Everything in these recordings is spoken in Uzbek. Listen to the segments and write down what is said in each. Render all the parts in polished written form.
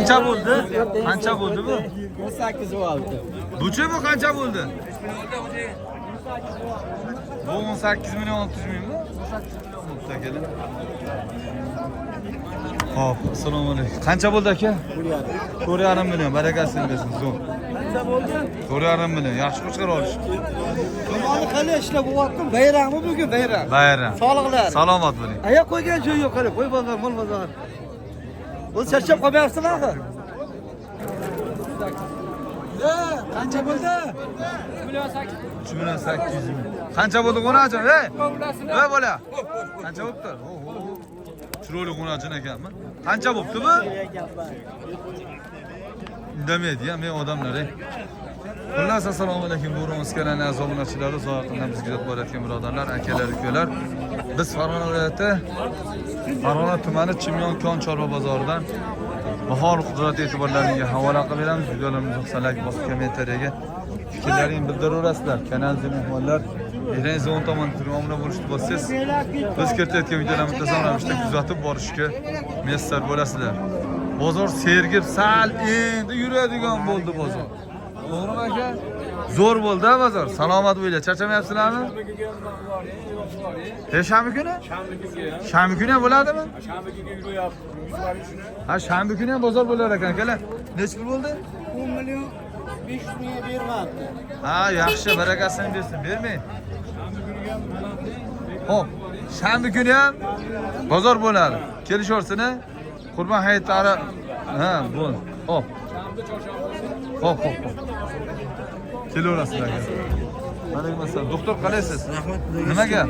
Qancha bo'ldi? Qancha bo'ldi bu? 18 oldi. Buchi bu qancha bo'ldi? Bu 18 million 600 mingmi? 18 million bo'ldi aka. Hop, assalomu alaykum. Qancha bo'ldi aka? 4,5 million. Barakasini bersin. Zo'r. Qancha bo'ldi? 4,5 million. Yaxshi qo'shqar olish. Tomoni qalay ishlab bo'lyaptim. Bayrammi bugun bayram? Bayram. Sog'liqlar. Salomat bo'ling. Aya qo'ygan joy yo'q hali. Qo'y bozor, mol bozor. O'z charchab qolmayapsizmi axir? Qancha bo'ldi? 3 million 800 ming. Qancha bo'ldi qo'nachim? Ey! Ey bola. Qancha bo'pti? Chiroyli qo'nachim ekanmi? Qancha bo'pti bu? Indamaydi-ya, men odamlar. Xullas, assalomu alaykum. Bu Ro'mos kanalining a'zo obunachilari, uzoqdan bizga kuzatib borayotgan birodarlar, akalar, ukalar. Biz Farg'ona viloyati Farg'ona tumani Chimyon kon chorva bozoridan bahor qudrat e'tiborlaringizga havola qilib beramiz. Videolarimizni yoqsangiz bosib kommentariyaga fikrlaringizni bildiraverasizlar. Kanalda mehmonlar Erangiz o'ng tomon turmamda bo'lishni bo'lsangiz, biz kiritayotgan videolarni muntazam ravishda kuzatib borishga muyassar bo'lasizlar. Bozor sergib sal endi yuradigan bo'ldi bozor. To'g'rimi aka? Zo'r bo'ldi bozor. Salomat bo'ling. Charchamayapsizlarmi? Shanba kuni? Shanba kuni ham bo'ladimi? Shanba kuni yurayapti. Ha, shanba kuni ham bozor bo'lar ekan, akalar. Necha pul bo'ldi? 10 million 500 ming bermabdi. Ha, yaxshi, barakasini bersin. Bermang. Xo'p, shanba kuni ham bozor bo'ladi. Kelishaversin-a? Qurbon hayitlari. Ha, bo'ldi. Xo'p. Xo'p. Kelaverasizlar. Alaykum doktor qalaysiz? Rahmat. Nimaga?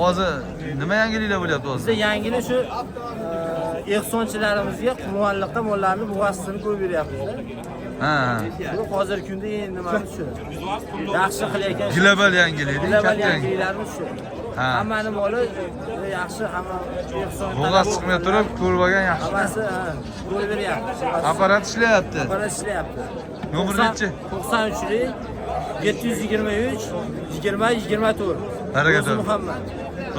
Hozir nima yangiliklar bo'lyapti hozir? Bizda yangilik shu ehsonchilarimizga muallaqqa mollarni buğasini qo'yib beryapmiz. Ha. Bu hozirgi kunda endi mana shu. Yaxshi qilayotgan Global yangilik, global katta yangilik. yangiliklarimiz shu. Ha. Hammani moli yaxshi, hamma ehson. Bo'g'az chiqmay turib, ko'rmagan yaxshi. Hammasi qo'yib beryapti. Apparat ishlayapti. Apparat ishlayapti. Nomer nechi? 93lik 723 20 24. Harakat O'zi Muhammad.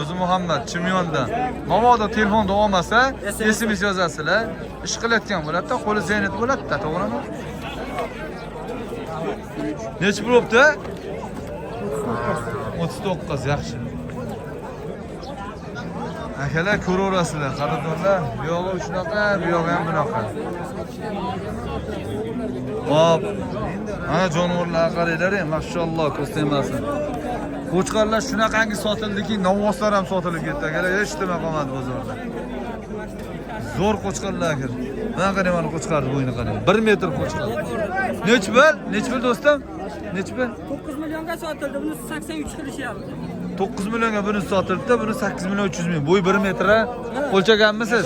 O'zi Muhammad Chimyondan. Mabodo telefonda olmasa, SMS yozasizlar. Ish qilayotgan bo'ladi-da, qo'li zaynat bo'ladi-da, to'g'rimi? Necha pul bo'pti? 39, yaxshi. Akalar ko'raverasizlar, qaradonlar. Bu yog'i shunaqa, bu yog'i ham bunaqa. Hop. Ana jonivorlar qaranglar, mashalloh, ko'z tegmasin. Qo'chqorlar shunaqangi sotildiki, novvoslar ham sotilib ketdi. Akalar hech nima qolmadi bozorda. Zo'r qo'chqorlar akir. Mana qarang, mana qo'chqorni bo'yini qarang. 1 metr qo'chqor. Nech pul? Nech pul do'stim? Nech pul? 9 millionga sotildi. Buni 83 qilishyapti. 9 millionga buni sotildi, buni 8 million 300 ming. Bo'y 1 metr. O'lchaganmisiz?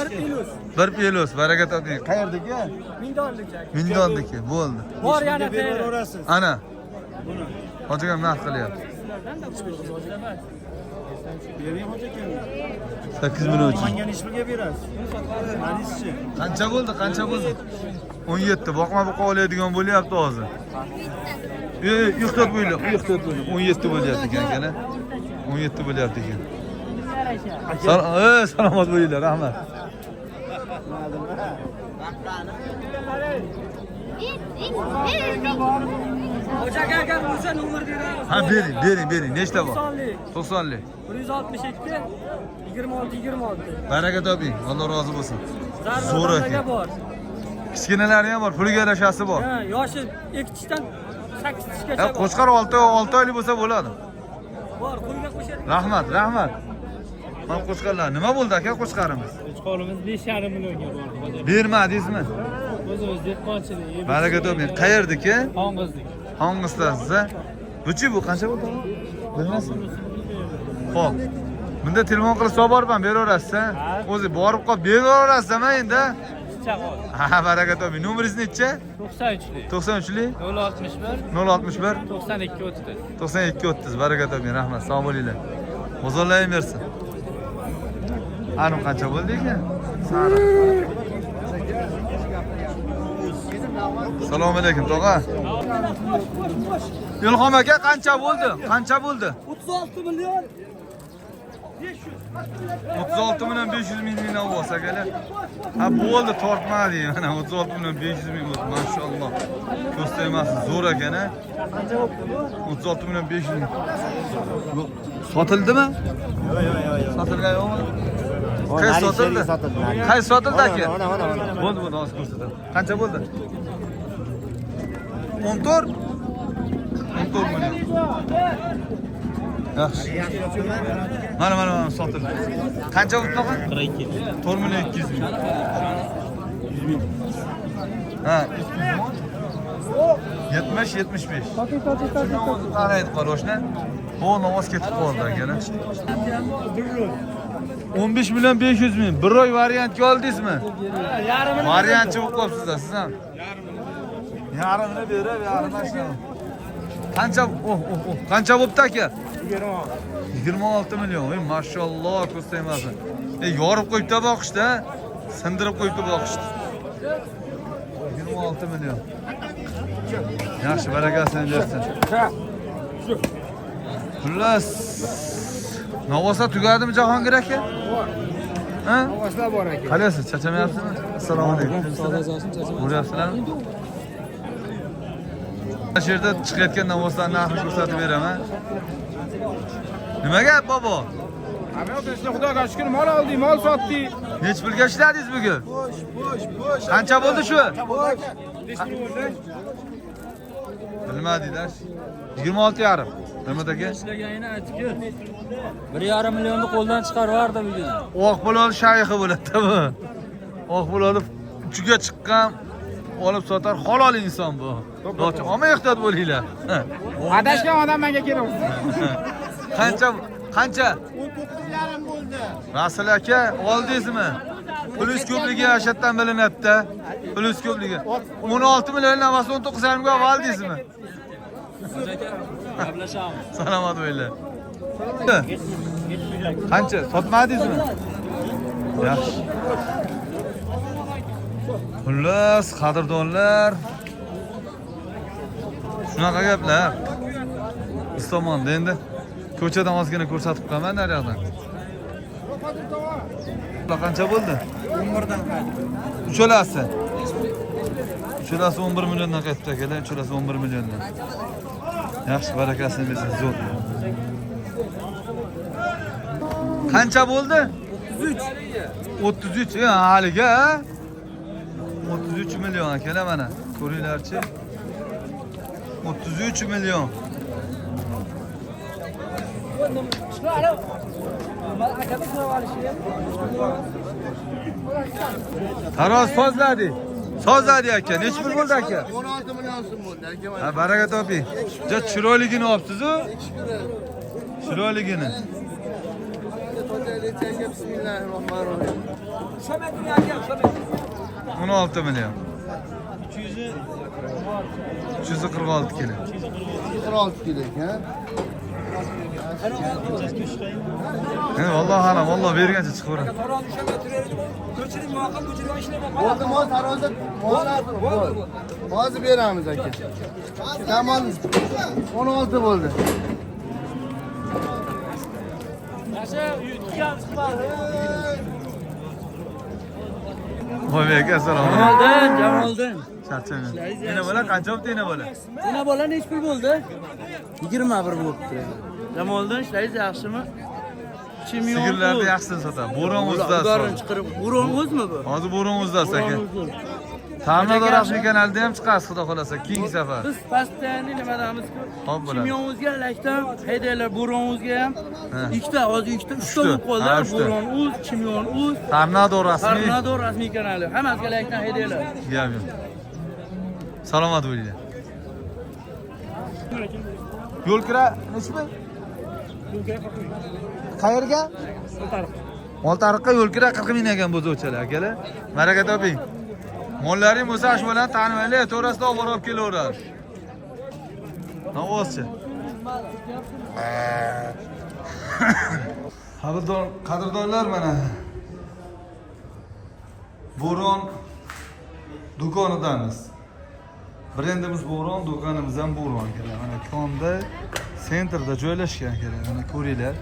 1 pilos. Baraka toping. Qayerdagi? Mindondiki. Mindondiki. Bo'ldi. Bor yana tayyor. Ana. Hojigam naq qilyapti. 8 million 300. Manga nechi pulga berasiz? Manischi. Qancha bo'ldi? Qancha bo'ldi? 17. Boqma boqa oladigan bo'lyapti hozir. Ehtiyot bo'ling, ehtiyot bo'ling. 17 bo'lyapti ekan akalar. 17 bo'lyapti ekan. Salomat bo'linglar, rahmat. Hocaga agar bo'lsa nomer beramiz. Ha, bering. Nechta bor? 90lik. 162 26 26. Baraka toping. Alloh rozi bo'lsin. Zo'r Zarraga ekan. bor. Kichkinalari ham bor, puliga yarashasi bor. Ha, yoshi 2 tishdan 8 tishgacha Ha, bor. qo'chqor 6 oylik bo'lsa bo'ladi. Bor, qo'lga qo'shadi. Rahmat. Mana qo'chqorlar nima bo'ldi aka qo'chqarimiz? Qo'chqorimiz 5,5 millionga bordi. Bermadingizmi? O'zimiz dehqonchilik. Baraka toping. Qayerdiki? Hong'izlik. Hong'isdasiz-a? Buchi bu qancha bo'ldi? Bilmaysizmi? Xo'p. Bunda telefon qilib so'borman, beraverasiz-a? O'zi borib qolib beraverasiz-a endi? Chaqol. Ha, baraka toping. Nomeringiz necha? 93lik. 93lik 061 061 92 30. 92 30. Baraka toping. Rahmat. Sog' bo'linglar. Bozorlayversin. Anim qancha bo'ldi ekan? Assalomu alaykum, tog'a. Ilhom aka qancha bo'ldi? 36 million 36 milyon 500 ming olsa keler. Ha bo'ldi tortmadi mana 36 milyon 500 ming bo'ldi. Maşallah. Ko'rsatmasi zo'r ekan ha. 36 milyon 500 ming. Sotildimi? Yo'q. Sotilgan yo'qmi? Qaysi sotildi? Qaysi sotildi aka? Bo'ldi, hozir ko'rsataman. Qancha bo'ldi? 14 milyon. Yaxshi. Mana sotildi. Qancha bo'ldi tog'a? 42. 4 milyon 200 ming. 100 ming. Ha. 70-75. Qaraydi qaroshni. Bu namoz ketib qoldi akana. 15 milyon 500 ming. Bir oy variantga oldingizmi? Variantchi bo'lib qolibsizlar siz ham. Yarimni berib, yarimni ishlab. Qancha qancha bo'pti aka? 26 milyon. Ey maşallah ko'rsatmasin. Yorib qo'yibdi boqishda, sindirib qo'yibdi boqishda. 26 milyon. Yaxshi, barakasini bersin. Xullas. Navosa tugadimi Jahongir aka? Ha? Navoslar bor aka. Qalaysiz? Charchamayapsizmi? Assalomu alaykum. Bo'lyapsizlarmi? Shu yerda chiqayotgan navoslarning narxini ko'rsatib beraman. Nima gap bobo? Hamma Xudoga shukr, mol oldik, mol sotdik. Nech pulga ishladingiz bugun? Qancha bo'ldi shu? Bilmadinglar. 26,5. Nima aka? Ishlaganini aytib-ku. 1,5 millionni qo'ldan chiqarib yubordi bugun. Oq bo'ladi shayxi bo'ladi bu. Oq bo'ladi uchiga chiqqan olib sotar halol inson bu. Do'chi, ammo ehtiyot bo'linglar. Adashgan odam menga kerak. Qancha? 19,5 bo'ldi. Rasul aka, oldingizmi? Pulus ko'pligi yashatdan bilinadi-da. Pulus ko'pligi. 16 million navasi 19,5 ga oldingizmi? Gaplashamiz. Salomat bo'linglar. Qancha? Sotmadingizmi? Yaxshi. Xullas, qadrdonlar. Shunaqa gaplar. Istomonda endi ko'chadan ozgina ko'rsatib qo'yaman naryoqdan. Qancha bo'ldi? 11 dan qaytdi. Uchalasi. Uchalasi 11 milliondan qaytdi akalar, uchalasi 11 milliondan. Yaxshi, barakasini bersin, zo'r. Qancha bo'ldi? 33. Haliga 33 million akalar mana. Ko'ringlarchi. 33 million. Taroz sozladi aka. Nechta pul bo'ldi aka? 16 million so'm bo'ldi aka. Ha, baraka toping. Ja chiroyligini olibsiz-ku? Chiroyligini. Bismillahirrohmanirrohim. 16 million. 346 kilo. 16 kilo ekan. Vallahi haram, vallahi bergancha chiqaveradi. Bo'ldi, mol tarozda mollar bo'ldi. Hozir beramiz aka. Tamam. 16 bo'ldi. Voy aka, assalomu alaykum. Jamoliddin. Charchagan. Yana bola qancha bo'ldi yana bola? Yana bola nech pul bo'ldi? 21 bo'libdi. Jamoliddin ishlaysiz yaxshimi? Sigirlarni yaxshisin sotadi. Bo'ron o'zida. Ularni chiqarib, bo'ron o'zmi bu? Hozir bo'ron o'zida aka. Ta'minot rasmiy kanalida ham chiqasiz, xudo xolasa, keyingi safar. Biz pastani nima deymiz-ku? Xo'p bo'ladi. Chimyonimizga lakdan haydaylar, bo'ronimizga ham ikkita, hozir ikkita, uchta Uchta. bo'lib qoldi. Ha, uchta. Bo'ron o'z, chimyon o'z, Tornado rasmiy. Tornado rasmiy kanali. Hammasiga lakdan haydaylar. Gap yo'q. Salomat bo'linglar. Yo'l kira nechmi? Qayerga? Oltariqqa yo'l kira 40 ming ekan bu zo'chalar akalar. Baraka toping. Mollaring bo'lsa ash bilan tanmaylar, to'rasida olib borib kelaveradi. Navozchi. Qadrdonlar mana. Bo'ron do'konidamiz. Brendimiz Bo'ron, do'konimiz ham Bo'ron kerak. Mana konda sentrda joylashgan kerak. Mana ko'ringlar.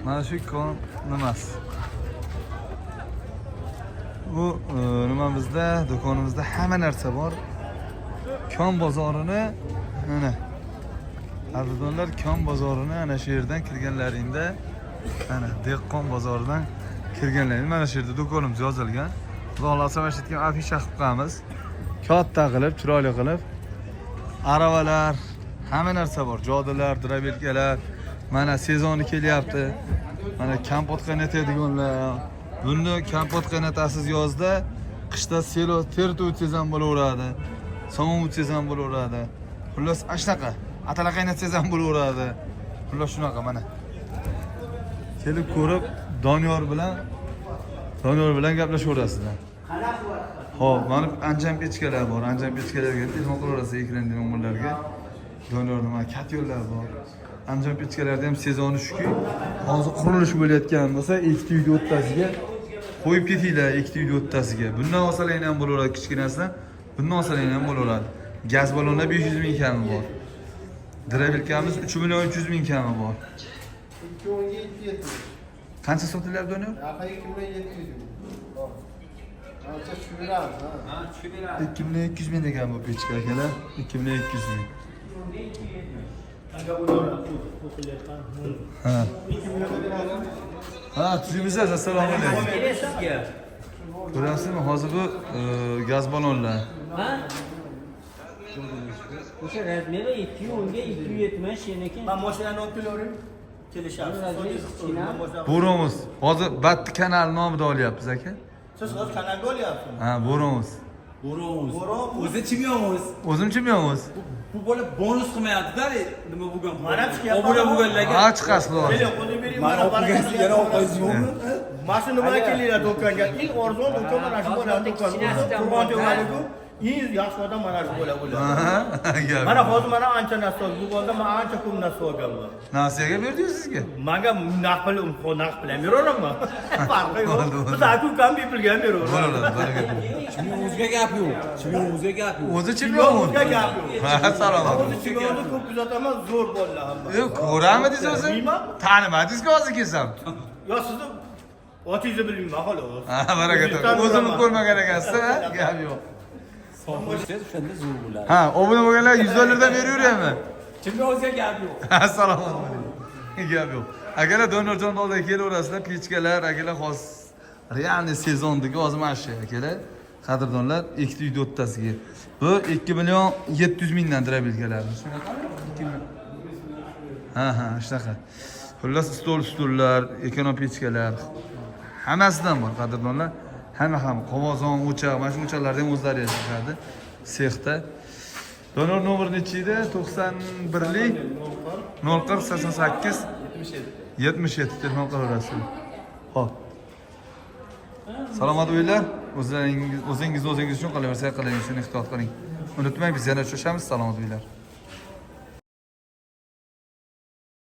Mana shu kon nimasi? Bu nimamizda, do'konimizda hamma narsa bor. Kon bozorini mana arzonlar kon bozorini ana shu yerdan kirganlaringda ana dehqon bozoridan kirganlaring mana shu yerda do'konimiz yozilgan. Xudo xolasa mana shu yerga afisha qilib qo'yamiz. Katta qilib, chiroyli qilib. Aravalar, hamma narsa bor. Jodilar, drabelkalar. Mana sezoni kelyapti. Mana kompot qaynatadiganlar. Bunda kompot qaynatasiz yozda, qishda selo terta o'tsangiz ham bo'laveradi. Somon o'tsangiz ham bo'laveradi. Xullas, ashnaqa. Atala qaynatsangiz ham bo'laveradi. Xullas shunaqa mana. Kelib ko'rib, Doniyor bilan gaplashaverasizlar. Xo'p, mana anjam pechkalar bor. Anjam pechkalarga telefon qilaverasiz ekran nomerlarga. Doniyor nima katyollar bor. Anjam pechkalarda ham sezoni shuki, hozir qurilish bo'layotgan bo'lsa, ikkita uyni o'rtasiga qo'yib ketinglar, ikkita uyni o'rtasiga. Bundan olsalaring ham bo'laveradi kichkinasidan. Bundan olsalaring ham bo'laveradi. Gaz ballonda 500 ming kami bor. Drabelkamiz 3 million 300 ming kami bor. Qancha sotilyapti Doniyor? 2200 ming degan bu pechka akalar. 2200 ming. Ha, tuzimizsiz. Assalomu alaykum. Ko'rasizmi, hozir bu gaz ballonlar. Ha? O'sha razmeri 210 ga 270 ekan. Ben mashinani olib kelaverim. Kelishamiz. Bo'rimiz. Hozir Batti kanal nomida olyapmiz aka. Siz hozir kanalga olyapsizmi? Ha, bo'rimiz. O'zi chimyonmiz. O'zim chimyonmiz. Bu bola bonus qilmayapti-da, nima bo'lgan? Mana chiqyapti. Obuna bo'lganlarga. Ha, chiqasiz hozir. Keling, qo'lni bering. Mana olgansiz yana olqaysiz yo'qmi? Mashina nimaga kelinglar do'konga? Ilk arzon do'kon mana shu bo'ladi do'kon. Qur'on jo'naliku. Eng yaxshi odam mana shu bo'ladi. Ha, Mana hozir mana ancha narsa, bu bo'lsa men ancha ko'p narsa olganman. Nasiyaga berdingiz sizga? Menga naqd bilan beraverammi? Farqi yo'q. Biz aka-ukam bepulga ham beraveramiz. Bo'ladi, baraka. Chimyonimizga gap yo'q. Chimyonimizga gap yo'q. O'zi chimyon. O'zga gap yo'q. Ha, salomat. Hozir chimyonni ko'p kuzataman, zo'r bolalar hamma. Yo'q, ko'ramidingiz o'zi? Bilmayman. Tanimadingizku hozir kelsam. Yo sizni otingizni bilmayman xolos. Ha, baraka. O'zimni ko'rmagan ekansiz, ha? Gap yo'q. O'shanda zo'r bo'ladi. Ha, obuna bo'lganlar 100 dollardan beraveraymi? Chimyonimizga gap yo'q. Assalomu alaykum. Gap yo'q. Akalar Donyorjon oldiga kelaverasizlar, pechkalar, akalar hozir realniy sezondagi hozir mana shu akalar. Qadrdonlar, ikkita uyni o'rtasiga. Bu 2 million 700 mingdan drabelkalar. Shunaqami? 2 million. Ha, shunaqa. Xullas stollar, ekonom pechkalar hammasidan bor qadrdonlar. Hamma qovozon, o'choq, mana shu o'choqlarni ham o'zlari yasashadi. Sexda. Donor nomer nechi edi? 91lik 040 88 77 telefon qilaverasiz. Xo'p. Salomat o'ylar. O'zingiz uchun qolaversa qiling, shuni ehtiyot qiling. Unutmang, biz yana uchrashamiz. Salomat o'ylar.